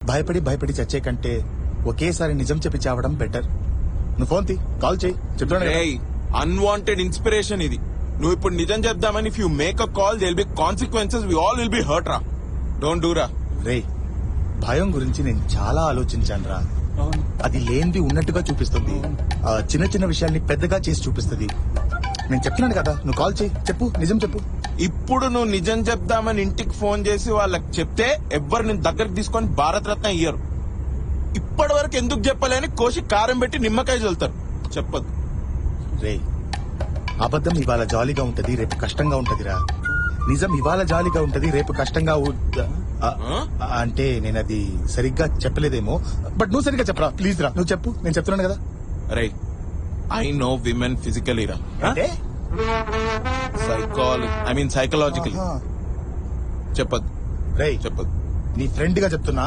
భయపడి భయపడి చచ్చే కంటే ఒకేసారి నిజం చెప్పి చావడం బెటర్. నువ్వు ఫోన్ తీ, కాల్ చేయి, చెప్తాను. అన్వాంటెడ్ ఇన్స్పిరేషన్ ఇది. నువ్వు ఇప్పుడు నిజం చెప్దామని if you make a call there be consequences, we all will be hurt రా. డోంట్ డూ రా. రే, భయం గురించి నేను చాలా ఆలోచించాను రా. అది లేనిది ఉన్నట్టుగా చూపిస్తుంది, చిన్న చిన్న విషయాల్ని పెద్దగా చేసి చూపిస్తుంది. నేను చెప్తున్నాను కదా, నువ్వు కాల్ చేయి, చెప్పు, నిజం చెప్పు. ఇప్పుడు నువ్వు నిజం చెప్దామని ఇంటికి ఫోన్ చేసి వాళ్ళకి చెప్తే ఎవ్వరు నేను దగ్గరకు తీసుకొని భారత రత్న ఇయ్యరు. ఇప్పటి వరకు ఎందుకు చెప్పలేని కోసి కారం పెట్టి నిమ్మకాయ చల్లుతారు. చెప్పదు. రే, అబద్ధం ఇవాళ జాలీగా ఉంటది, రేపు కష్టంగా ఉంటదిరా. నిజం ఇవాళ జాలీగా ఉంటది, రేపు కష్టంగా అంటే నేను అది సరిగ్గా చెప్పలేదేమో, బట్ నువ్వు సరిగ్గా చెప్పరా ప్లీజ్ రా. నువ్వు చెప్పు, నేను చెప్తున్నాను కదా. అరే, ఐ నో విమెన్ ఫిజికలీ రా, అంటే సైకలాజికలీ. చెప్పదు. రేయ్, చెప్పదు. నీ ఫ్రెండ్ గా చెప్తున్నా,